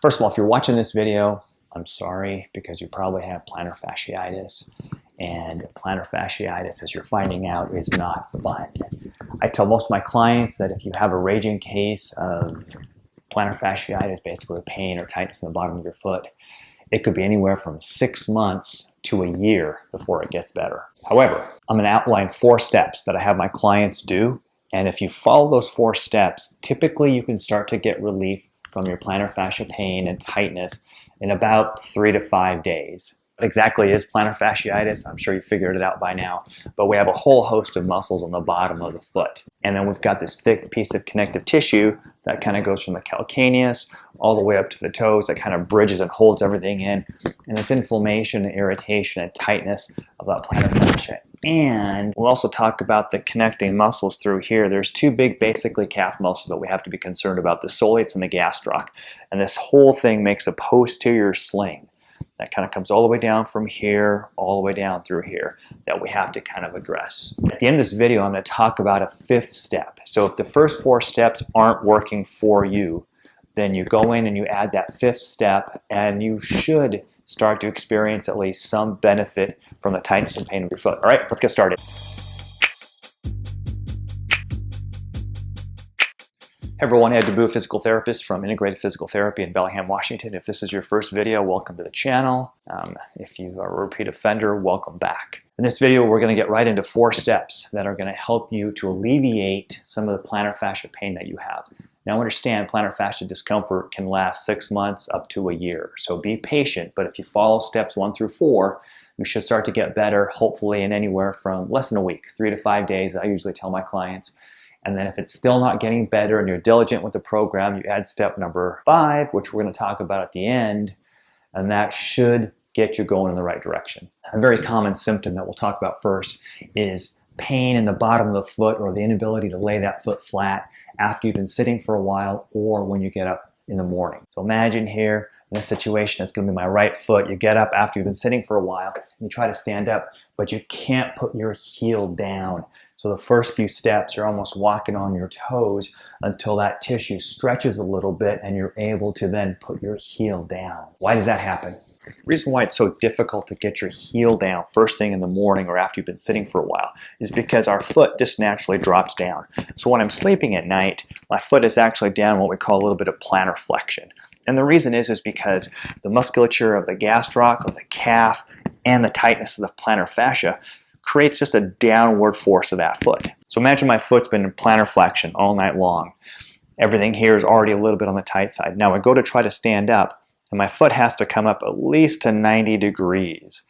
First of all, if you're watching this video, I'm sorry, because you probably have plantar fasciitis. And plantar fasciitis, as you're finding out, is not fun. I tell most of my clients that if you have a raging case of plantar fasciitis, basically pain or tightness in the bottom of your foot, it could be anywhere from 6 months to a year before it gets better. However, I'm going to outline 4 steps that I have my clients do. And if you follow those 4 steps, typically you can start to get relief from your plantar fascia pain and tightness in about 3 to 5 days. What exactly is plantar fasciitis? I'm sure you figured it out by now, but we have a whole host of muscles on the bottom of the foot. And then we've got this thick piece of connective tissue that kind of goes from the calcaneus all the way up to the toes that kind of bridges and holds everything in. And this inflammation and irritation and tightness of that plantar fascia. And we'll also talk about the connecting muscles through here. There's 2 big, basically calf muscles that we have to be concerned about, the soleus and the gastroc. And this whole thing makes a posterior sling that kind of comes all the way down from here, all the way down through here, that we have to kind of address. At the end of this video, I'm going to talk about a 5th step. So if the first 4 steps aren't working for you, then you go in and you add that 5th step, and you should start to experience at least some benefit from the tightness and pain of your foot. All right, let's get started. Hey everyone, Ed DeBoo, physical therapist from Integrated Physical Therapy in Bellingham, Washington. If this is your first video, welcome to the channel. If you are a repeat offender, welcome back. In this video, we're going to get right into 4 steps that are going to help you to alleviate some of the plantar fascia pain that you have. Now understand, plantar fascia discomfort can last 6 months up to a year. So be patient, but if you follow steps 1 through 4, you should start to get better, hopefully in anywhere from less than a week, 3 to 5 days, I usually tell my clients. And then if it's still not getting better and you're diligent with the program, you add step number 5, which we're going to talk about at the end, and that should get you going in the right direction. A very common symptom that we'll talk about first is pain in the bottom of the foot, or the inability to lay that foot flat after you've been sitting for a while or when you get up in the morning. So imagine here in this situation, it's going to be my right foot. You get up after you've been sitting for a while and you try to stand up, but you can't put your heel down. So the first few steps, you're almost walking on your toes until that tissue stretches a little bit and you're able to then put your heel down. Why does that happen? The reason why it's so difficult to get your heel down first thing in the morning or after you've been sitting for a while is because our foot just naturally drops down. So when I'm sleeping at night, my foot is actually down what we call a little bit of plantar flexion. And the reason is because the musculature of the gastroc, of the calf, and the tightness of the plantar fascia creates just a downward force of that foot. So imagine my foot's been in plantar flexion all night long. Everything here is already a little bit on the tight side. Now I go to try to stand up, and my foot has to come up at least to 90 degrees.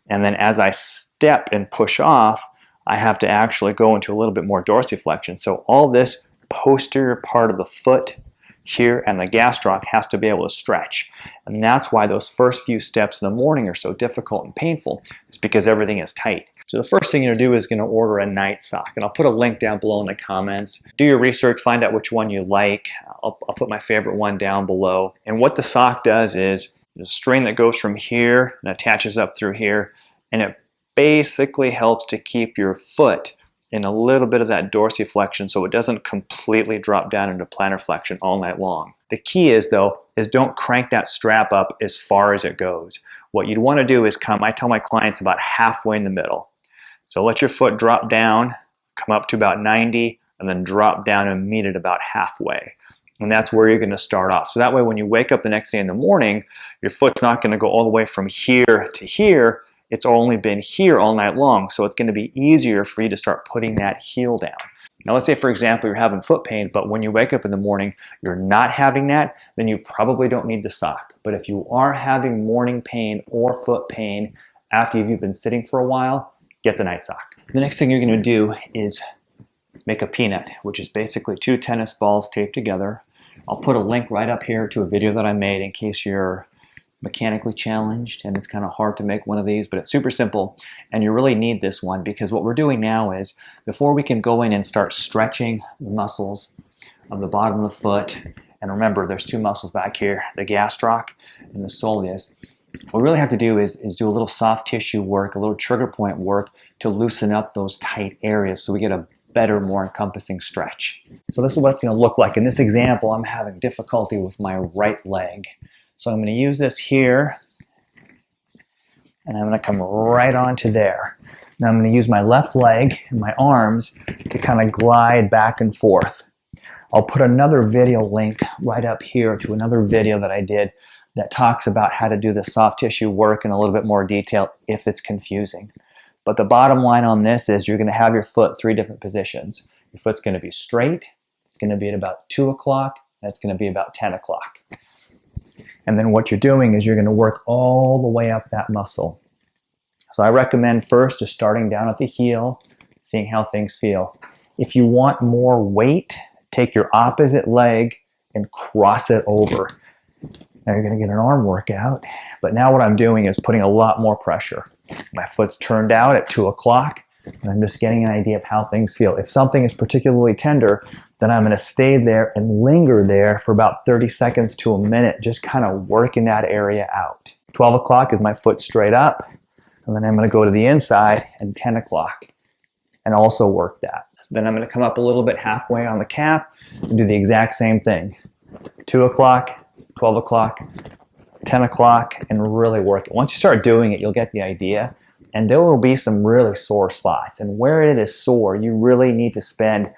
And then as I step and push off, I have to actually go into a little bit more dorsiflexion. So all this posterior part of the foot here and the gastroc has to be able to stretch. And that's why those first few steps in the morning are so difficult and painful. It's because everything is tight. So the first thing you're going to do is going to order a night sock. And I'll put a link down below in the comments. Do your research, find out which one you like. I'll put my favorite one down below. And what the sock does is there's a string that goes from here and attaches up through here. And it basically helps to keep your foot in a little bit of that dorsiflexion so it doesn't completely drop down into plantar flexion all night long. The key is though, is don't crank that strap up as far as it goes. What you'd want to do is I tell my clients about halfway in the middle. So let your foot drop down, come up to about 90, and then drop down and meet it about halfway. And that's where you're going to start off. So that way when you wake up the next day in the morning, your foot's not going to go all the way from here to here. It's only been here all night long, so it's going to be easier for you to start putting that heel down. Now let's say, for example, you're having foot pain, but when you wake up in the morning, you're not having that, then you probably don't need the sock. But if you are having morning pain or foot pain after you've been sitting for a while, get the night sock. The next thing you're going to do is make a peanut, which is basically 2 tennis balls taped together. I'll put a link right up here to a video that I made in case you're mechanically challenged and it's kind of hard to make one of these, but it's super simple and you really need this one because what we're doing now is before we can go in and start stretching the muscles of the bottom of the foot, and remember there's 2 muscles back here, the gastroc and the soleus. What we really have to do is do a little soft tissue work, a little trigger point work to loosen up those tight areas so we get a better, more encompassing stretch. So this is what it's going to look like. In this example, I'm having difficulty with my right leg. So I'm going to use this here, and I'm going to come right onto there. Now I'm going to use my left leg and my arms to kind of glide back and forth. I'll put another video link right up here to another video that I did that talks about how to do the soft tissue work in a little bit more detail if it's confusing. But the bottom line on this is you're going to have your foot 3 different positions. Your foot's going to be straight, it's going to be at about 2 o'clock, and it's going to be about 10 o'clock. And then what you're doing is you're going to work all the way up that muscle. So I recommend first just starting down at the heel, seeing how things feel. If you want more weight, take your opposite leg and cross it over. Now you're going to get an arm workout, but now what I'm doing is putting a lot more pressure. My foot's turned out at 2 o'clock, and I'm just getting an idea of how things feel. If something is particularly tender, then I'm going to stay there and linger there for about 30 seconds to a minute, just kind of working that area out. 12 o'clock is my foot straight up, and then I'm going to go to the inside and 10 o'clock and also work that. Then I'm going to come up a little bit halfway on the calf and do the exact same thing. 2 o'clock, 12 o'clock, 10 o'clock, and really work it. Once you start doing it, you'll get the idea, and there will be some really sore spots. And where it is sore, you really need to spend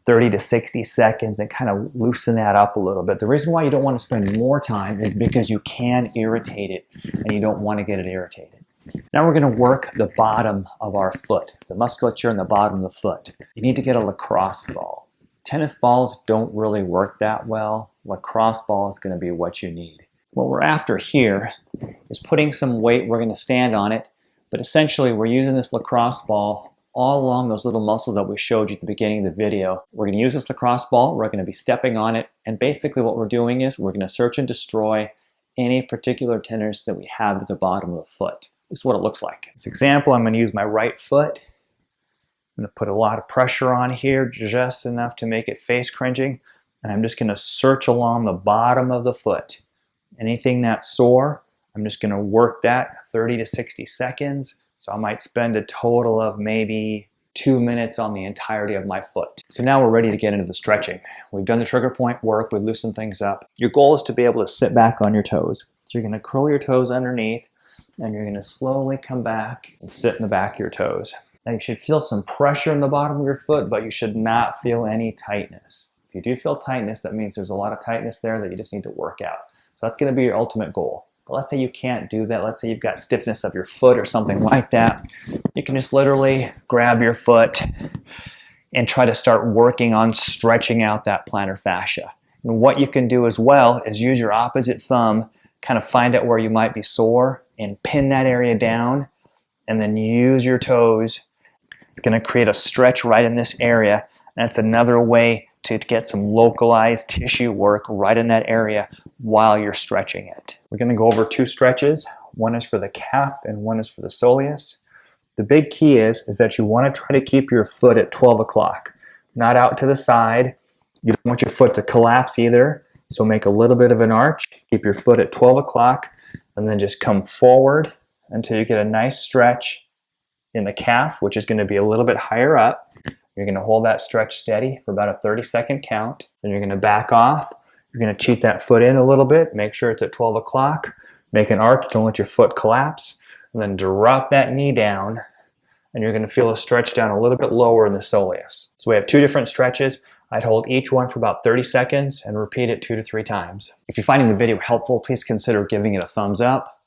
30 to 60 seconds and kind of loosen that up a little bit. The reason why you don't want to spend more time is because you can irritate it, and you don't want to get it irritated. Now we're going to work the bottom of our foot, the musculature in the bottom of the foot. You need to get a lacrosse ball. Tennis balls don't really work that well. Lacrosse ball is going to be what you need. What we're after here is putting some weight. We're going to stand on it, but essentially we're using this lacrosse ball all along those little muscles that we showed you at the beginning of the video. We're going to use this lacrosse ball, we're going to be stepping on it, and basically what we're doing is we're going to search and destroy any particular tenderness that we have at the bottom of the foot. This is what it looks like. In this example, I'm going to use my right foot. I'm going to put a lot of pressure on here, just enough to make it face cringing, and I'm just going to search along the bottom of the foot. Anything that's sore, I'm just going to work that 30 to 60 seconds. So I might spend a total of maybe 2 minutes on the entirety of my foot. So now we're ready to get into the stretching. We've done the trigger point work, we've loosened things up. Your goal is to be able to sit back on your toes. So you're going to curl your toes underneath, and you're going to slowly come back and sit in the back of your toes. Now you should feel some pressure in the bottom of your foot, but you should not feel any tightness. If you do feel tightness, that means there's a lot of tightness there that you just need to work out. So that's going to be your ultimate goal. But let's say you can't do that. Let's say you've got stiffness of your foot or something like that. You can just literally grab your foot and try to start working on stretching out that plantar fascia. And what you can do as well is use your opposite thumb, kind of find out where you might be sore and pin that area down, and then use your toes. It's going to create a stretch right in this area. That's another way to get some localized tissue work right in that area while you're stretching it. We're going to go over 2 stretches. One is for the calf and one is for the soleus. The big key is that you want to try to keep your foot at 12 o'clock, not out to the side. You don't want your foot to collapse either, so make a little bit of an arch. Keep your foot at 12 o'clock and then just come forward until you get a nice stretch in the calf, which is going to be a little bit higher up. You're going to hold that stretch steady for about a 30-second count. Then you're going to back off. You're going to cheat that foot in a little bit. Make sure it's at 12 o'clock. Make an arch. Don't let your foot collapse. And then drop that knee down. And you're going to feel a stretch down a little bit lower in the soleus. So we have 2 different stretches. I'd hold each one for about 30 seconds and repeat it 2 to 3 times. If you're finding the video helpful, please consider giving it a thumbs up,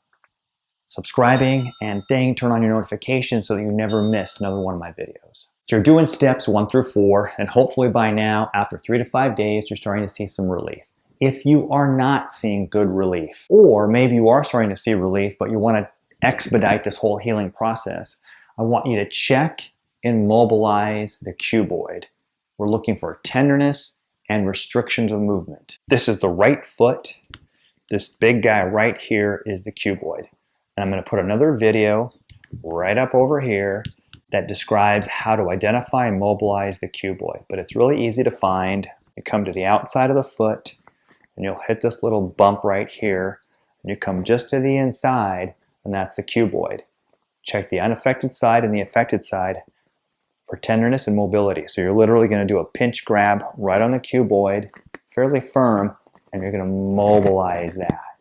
subscribing, and turn on your notifications so that you never miss another one of my videos. So you're doing steps 1 through 4, and hopefully by now, after 3 to 5 days, you're starting to see some relief. If you are not seeing good relief, or maybe you are starting to see relief, but you want to expedite this whole healing process, I want you to check and mobilize the cuboid. We're looking for tenderness and restrictions of movement. This is the right foot. This big guy right here is the cuboid. And I'm going to put another video right up over here that describes how to identify and mobilize the cuboid. But it's really easy to find. You come to the outside of the foot, and you'll hit this little bump right here. And you come just to the inside, and that's the cuboid. Check the unaffected side and the affected side for tenderness and mobility. So you're literally going to do a pinch grab right on the cuboid, fairly firm, and you're going to mobilize that.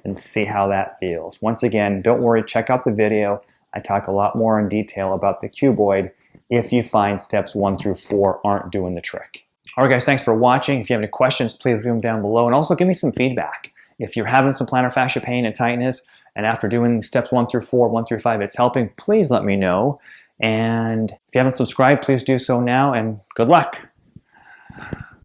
And and see how that feels. Once again, don't worry, check out the video. I talk a lot more in detail about the cuboid if you find steps 1 through 4 aren't doing the trick. All right, guys, thanks for watching. If you have any questions, please leave them down below, and also give me some feedback. If you're having some plantar fascia pain and tightness, and after doing steps 1 through 4, 1 through 5, it's helping, please let me know. And if you haven't subscribed, please do so now, and good luck.